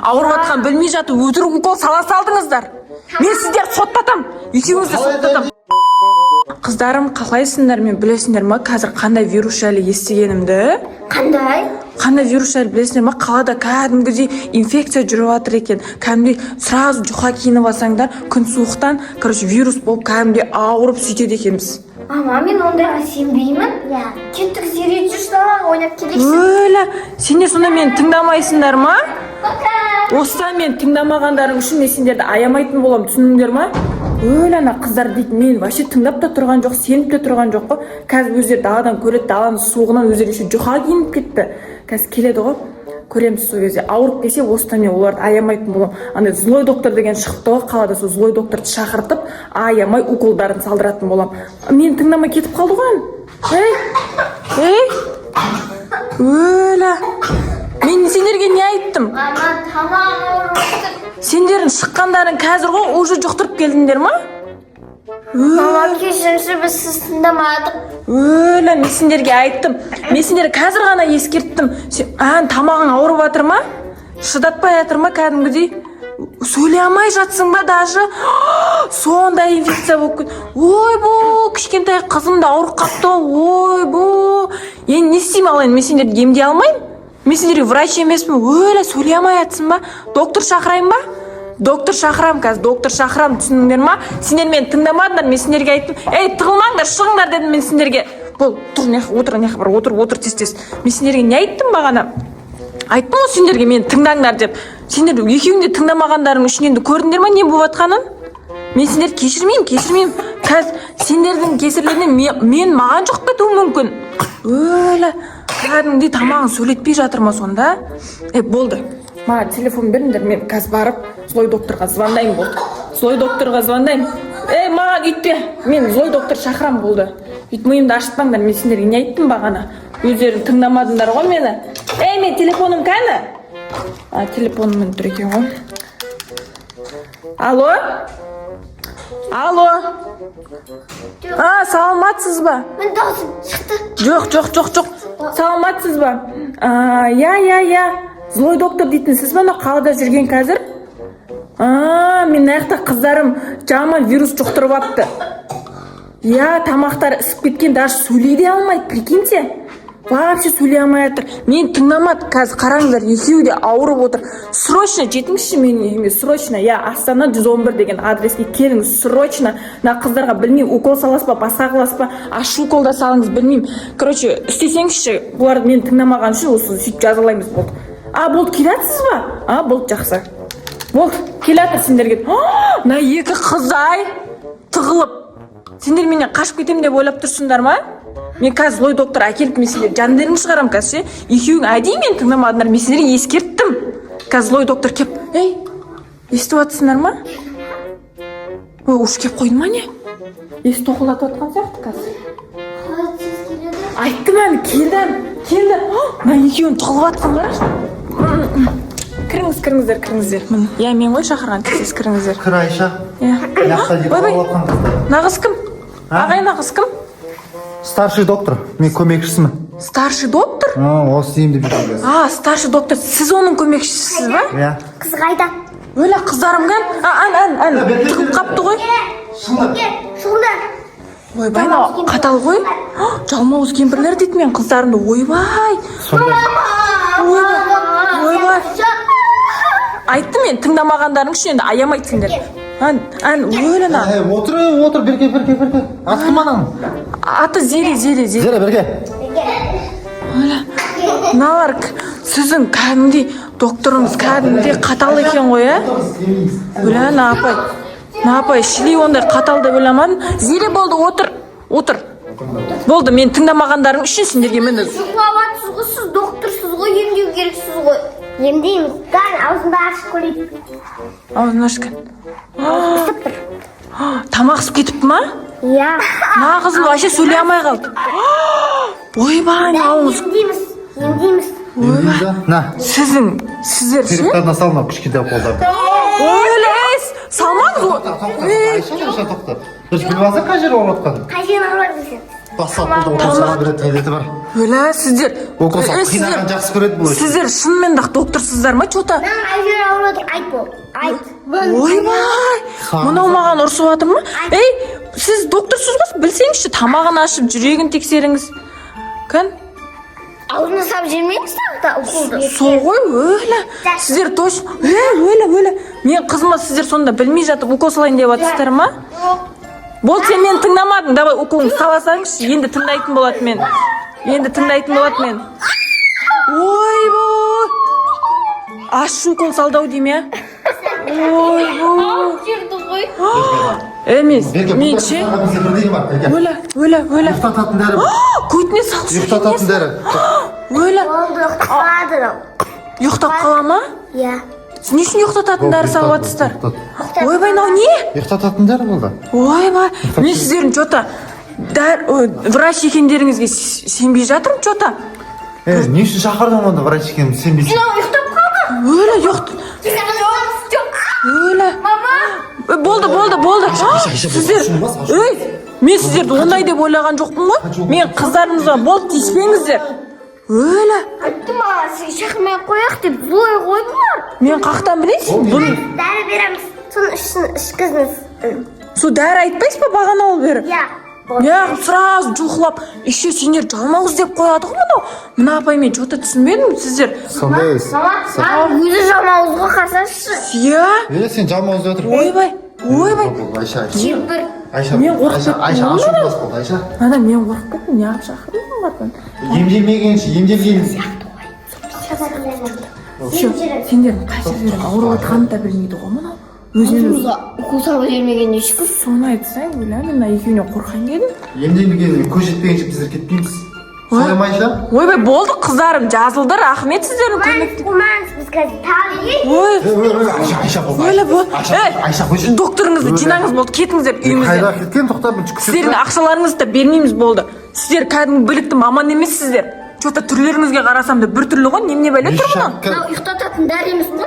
ауырып жатқанын білмей жатып өтірік укол сала салдыңыздар. Мен сіздерді соттатам. Екеуіңізді соттатам. Қыздарым, қалайсыңдар? Мен білесіңдер ма, қазір қандай вирус жайлы естігенімді? Қандай вирус жайлы білесіңдер ма? Қалада кәдімгідей инфекция жүріп жатыр екен. Кәдімгідей сразу жұқа киініп алсаңдар, күн суықтан, вирус болып кәдімгідей ауырып сөйтеді екенбіз. Ама, мен ондайға сенбеймін. Кеттік зерет жүрсін, ойнап келексің. Өлі, сендер сонда мені тыңдамайсыңдар ма? Осыдан мен тыңдамағандарың үшін мен сендерді аямайтын болам, түсіндіңдер ма? Өлі, ана қыздар дейді, мен вообще тыңдап та тұрған жоқ, сеніп те тұрған жоқ қой. Қазір өздері даладан көреді, даланың суығынан өздері еще жұқа киініп кетті. Қазір келеді ғой. Көреміз сол кезде. Ауырып келсе, осыдан мен оларды аямайтын болам. Андай злой доктор деген шықты ғой, қалада сол злой докторды шақыртып, аямай уколдарын салдыратын болам. Мен тыңдамай кетіп қалды ғой. Өлі. Мен сендерге не айттым? Мама, тамақ ауырып. Сендердің шыққандарын қазір ғой уже жұқтырып келдіңдер ма? Мама, кешіріңізші, біз сіз тыңдамадық. Өлі, мен сендерге айттым. Мен сендерге қазір ғана ескерттім. Тамағың ауырып жатыр ма? Шыдатпай жатыр ма кәдімгідей? Сөйлей алмай жатсың ба даже? Сондай инфекция болып кетті. Ойбу, кішкентай қызым да ауырып қапты. Ойбу. Енді не істеймін ал енді? Мен сендерді емдей алмаймын? Мен сендерге врач емеспін. Өлі, сөйлей алмай жатсың ба? Доктор шақырайын ба? Доктор шақырам қазір, доктор шақырам, түсіндіңдер ма? Сендер мені тыңдамадыңдар, мен сендерге айттым. Ей, тығылмаңдар, шығыңдар дедім мен сендерге. Бол, отыр тез. Мен сендерге не айттым бағана? Айттым ғой сендерге мені тыңдаңдар деп. Сендер екеуің де тыңдамағандарың үшін енді көрдіңдер ма не болып жатқанын? Мен сендерді кешірмеймін. Қазір сендердің кесірлерінен мен маған жоқ кетуім мүмкін. Өлі, кәдімгідей тамағын сөйлетпей жатыр ма сонда? Болды. Маған телефон беріңдер, мен қазір барып злой докторға звондаймын болды. Злой докторға звондаймын. Маған үйтпе, мен злой доктор шақырам болды. Үйт миымды ашытпаңдар, мен сендерге не айттым бағана? Өздерің тыңдамадыңдар ғой мені. Мен телефоным қайда? Телефоныммен тұр екен ғой. Алло? Саламатсыз ба? Мен даусым шықты. Жоқ. Саламатсыз ба? Злой доктор дейтін сіз ба, қалада жүрген қазір? Мен аяқта қыздарым жаман вирус жұқтырып апты. Тамақтар ісіп кеткен, даже сөйлей де алмайды, прикиньте. Вообще сөйлей алмай жатыр. Мен тыңдамады, қазір қараңыздар, екеуі де ауырып отыр. Срочно жетіңізші менің үйіме, срочно. Астана 111 деген адреске келіңіз, срочно. Қыздарға білмеймін, укол саласыз ба, басқа қыласыз ба, аш укол да салыңыз, білмеймін. Істесеңізші, бұларды мен тыңдамаған үшін осы сөйтіп жазалаймыз болды. Болды, келатсыз ба? Болды, жақсы. Болды, келатыр сендерге. Мына екі қызай тығылып. Сендер менен қашып кетем деп ойлап тұрсыңдар ма? Мен қазір злой доктор әкеліп, мен сендер жандерін шығарам қазір. Екеуің әдейі мен тыңдамадыңдар, мен сендерге ескерттім. Қазір злой доктор кеп. Естіп жатсыңдар ма? Уж кеп қойды ма не? Есі тоқылатып жатқан сияқты қазір. Айттым әлі, келді. Мына екеуін тығылып жатқандар. Кіріңіздер. Мен ғой шақырған, сіз кіріңіздер. Кір Айша. Нағыз кім? Ағай, нағыз кім? Старший доктор, мен көмекшісімін. Старший доктор? Осы емді жүргіз. Старший доктор, сіз оның көмекшісіз ба? Қыз қайда? Өлі, қыздарым кән? Тығып қапты ғой? Шылда. Ойбай, қатал ғой? Жалмауыз кемпірлер дейді мен қыздарымды. Ойбай. Айтты мен тыңдамағандарың үшін енді аямайтсыңдар. Өліна. Отыр, берге. Аты кім ананың? Аты Зере. Зере, берге. Налар, сіздің кәдімдей докторыңыз кәдімдей қатал екен ғой, Өліна, апай, шілей ондай қатал деп ойламадым. Зере болды, отыр. Болды, мен тыңдамағандарың үшін сендерге мені. Жұқлаватсыз ғой, сіз докторсыз ғой, емдеу керексіз ғой. Емдейміз, аузында ашып көрейді. Аузын ашқан. Тамақ ісіп кетіпті ма? Нағызым вообще сөйлей алмай қалды. Ойбай, ауыз. Емдейміз. Сіздер ше? Серіктарына салма, кішкентай қолдарды. Өлес, салмаңыз ғой. Айша доктор. Дұрыс біліп алсаң қай жер ауырып жатқанын? Қай жерін ауырып жатқанын? бастапқыда укол береді әдеті бар. Өлә, сіздер. Укол салып сіздер- қинаған жақсы көреді бұл. Сіздер шынымен ақ докторсыздар ма, чота? Мен әжер ауырады, айт бол. Айт. Ойбай! Мынау маған ұрсып жатыр ма? Ей, сіз докторсыз ғой, білсеңізші, тамағын ашып, жүрегін тексеріңіз. Кән? Аузына сап жемейміз тағы уколды. Сол ғой, өлә. Сіздер точно, өлә. Мен қызыма сіздер сонда білмей жатып укол салайын деп жатсыздар ма? Бол, сен мені тыңдамадың, давай уколыңды саласаңызшы, енді тыңдайтын болады мен. Ойбой! Аш укол салдау дейм, ойбой! Жүрді ғой. Емес, Берке, мен бұл ше. бізде бірдеңе бар, Берке. Өлә. Ұйықтататын дәрі. Көтіне салшы. Ұйықтататын дәрі. Өлә. Болды, ұйықтады. Ұйықтап қала ма? Иә. Сіз не үшін ұйықтататын дәрі салып жатсыздар? Ойбай, мынау не? Ұйықтататын дәрі болды. Ойбай, мен сіздердің жота врач екендеріңізге сенбей жатырмын, жота. Не үшін шақырдың онда врач екенін сенбейсің? Ұйықтап қалды. Өлә, өлә. Мама. Болды. Сіздер, мен сіздерді ондай деп ойлаған жоқпын ғой. Мен қыздарымызға болды тиіспеңіздер. Өлә. Айтты маған, сізге шақырмай қояқ деп зой қойдыңдар. Мен қақтан білейсің? Дәрі береміз, соны ішкізіңіз. Су дәрі айтпайсыз ба бағана ол бері? Иә. Я сразу жұлқылап, еще сендер жалмауыз деп қояды ғой мынау. Мына апай мен жота түсінбедім сіздер. Сондайсыз. Өзі жамауызға қарсашы. Я? Сен жалмауыз деп отыр. Ойбай. Айша. Кемпір. Мен қорқып Айша, кеттім. ашу бас болды, Айша. Ана мен қорқып кеттім, не қылып шақырдың батын. Емделмегенші, емделген. Сендердің қайсы жерің ауырып жатқанын да білмейді ғой мынау. Өзінен өзі. Укол салып жібермеген ешкім. Соны айтсаң, өлә, мен екеуіне қорқан едім. Емделмеген көз жетпегенше біздер кетпейміз. Солай ма, Айша? Ойбай, болды қыздарым, жазылды, рахмет сіздердің көмекті. Қумаңыз, біз қазір тағы Ой, Айша болды. өлі болды. Айша қойшы. Докторыңызды жинаңыз болды, кетіңіздер Қайда үйімізден. кеткен, тоқтап, мен жүкісіп. Сіздердің ақшаларыңызды да бермейміз болды. Сіздер кәдімгі білікті маман емессіздер. Жота түрлеріңізге қарасам да бір түрлі ғой, немене бәле тұр мынау? Мынау ұйықтататын дәрі емес қой.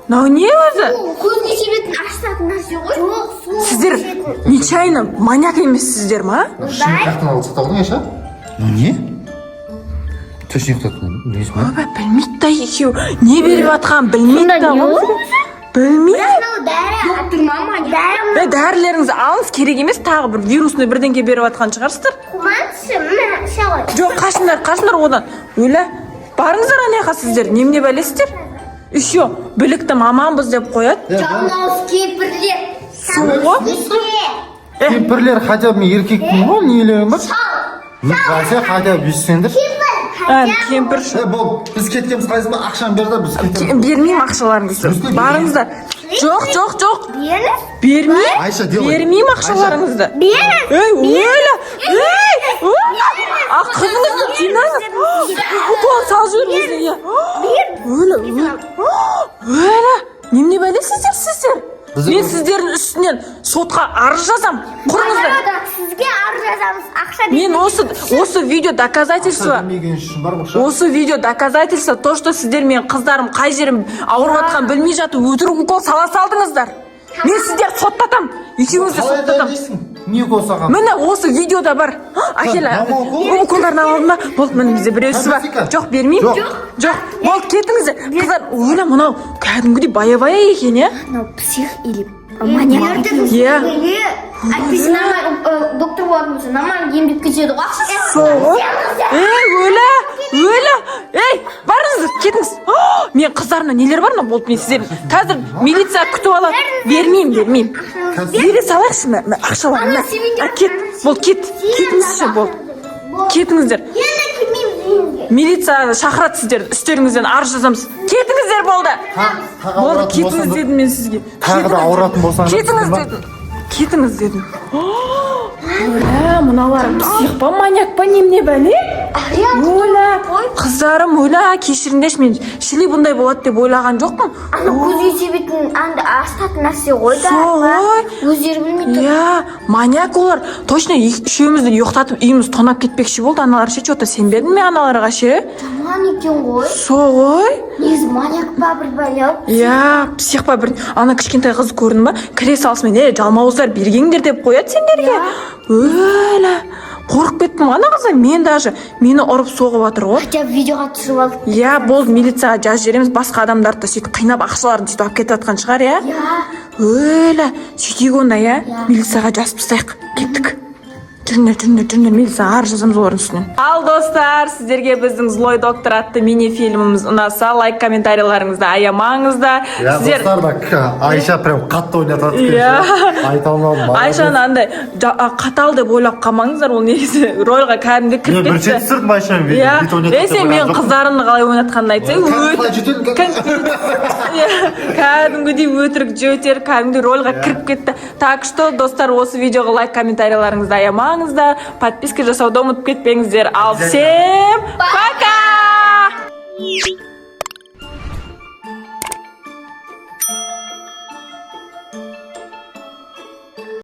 Мынау не өзі? Көзге себетін ашытатын нәрсе ғой. Жоқ, су. Сіздер нечайно маньяк емессіздер ма? Шын алып сақталдың, Айша? Ну не? Точно ұйықтаттың, несі ма? Ойбай, білмейді да екеу. Не беріп жатқанын білмейді да. Білмейді. Мынау дәрі. Доктор мама, дәрі. Дәрілеріңізді алыңыз, керек емес, тағы бір вирусный бірдеңке беріп жатқан шығарсыздар. Қумаңызшы, мына шағай. Жоқ, қашындар одан. Өлі, барыңыздар анаяқа сіздер, немене бәлесіздер? Еще білікті маманбыз деп қояды. Жалмауыз кемпірлер. Соғы? Кемпірлер хотя бы мен еркекпін ғой, нелерің бар? Бәсе хотя бы үйсеңдір. Кемпір. Бұл, біз кеткенбіз қайсыма ақшаны берді, біз кетеміз. Бермеймін ақшаларыңызды. Барыңыздар. Жоқ. Беріңіз. Бермеймін. Айша, делай. Бермеймін ақшаларыңызды. Беріңіз. Өлі. Қызыңызды жинаңыз. Укол салып жіберіңіз. Өлі. Немене бәлесіздер? Мен сіздердің үстінен сотқа арыз жазам. Құрыңыздар. Сізге арыз жазамыз. Ақша Мен осы видео доказательство. Осы видео доказательство, то, что сіздер мен қыздарым қай жерім ауырып жатқан білмей жатып өтірік укол сала салдыңыздар. Мен сіздер соттатам. Екеуіңізді соттатам. Не укол салған? Міне осы видеода бар. Әкел, уколдарын алдым ба? Болды, міне бізде біреусі бар. Жоқ, бермеймін. Жоқ. Болды, кетіңіздер. Қыздар, өлі мынау кәдімгідей бая-бая екен, е? Мынау псих или маньяк. Әйтпесе нормально доктор болатын болса нормально емдеп кетеді ғой. Соғы? Өлі. Барыңыздар, кетіңіз. Мен қыздарына нелер бар ма? Болды, мен сіздерін. Қазір милиция күтіп алады. Бермеймін. Бере салайықшы ақшаларына. Кет. Болды, кетіңізші, болды. Кетіңіздер. Енді кетмейміз үйімізге. Милиция шақырады сіздерді. Үстеріңізден арыз жазамыз. Кетіңіздер, болды. Болды, кетіңіз дедім мен сізге. Тағы да ауыратын болсаңыз. Кетіңіз дедім. Өлі, мыналарым псих па, маньяк па, немене бәле? Өлі, қыздарым, өлі, кешіріңдерші, мен шілей бұндай болады деп ойлаған жоқпын. Көзге себетін ашытатын нәрсе ғой да. Солай. Өздері білмей тұр. Иә, маньяк олар. Точно үшеумізді ұйықтатып үйіміз тонап кетпекші болды. Аналар ше, что-то сенбедің ме аналарға ше? Жаман екен ғой. Солай. Негізі маньяк па бір бәле. Иә, псих па бір. Ана кішкентай қыз көрдің ба? Кіре салысымен, жалмауыздар бергеңдер деп қояды сендерге. Өлі. қорқып кеттім ана қыздар мен даже мені ұрып соғып жатыр ғой. Хотя видеоға түсіріп алдық. Иә, болды, милицияға жазып жібереміз, басқа адамдарды сөйтіп қинап ақшаларын сөйтіп алып кетіп жатқан шығар, иә? Өлі, сөйтейік онда, иә? Милицияға жазып тастайық. Кеттік. Жүріңдер, милицияға арыз жазамыз олардың үстінен. Ал достар, сіздерге біздің Злой доктор атты мини-фильміміз ұнаса, лайк, комментарийларыңызды аямаңыздар. Я достар да Айша прям қатты ойнатып жатыр. Айта алмадым. Айшаны андай қатал деп ойлап қалмаңыздар, ол негізі рольға кәдімгі кіріп кетті. Мен бірінші түсірдім Айшаны бит ойнатып. Есе мен қыздарымды қалай ойнатқанын айтсай, кәдімгідей өтірік жөтер, кәдімгідей рольға кіріп кетті. Так что, достар, осы видеоға лайк, комментарийларыңызды аямаңыздар, подписка жасауды ұмытып кетпеңіздер. Ал всем пока!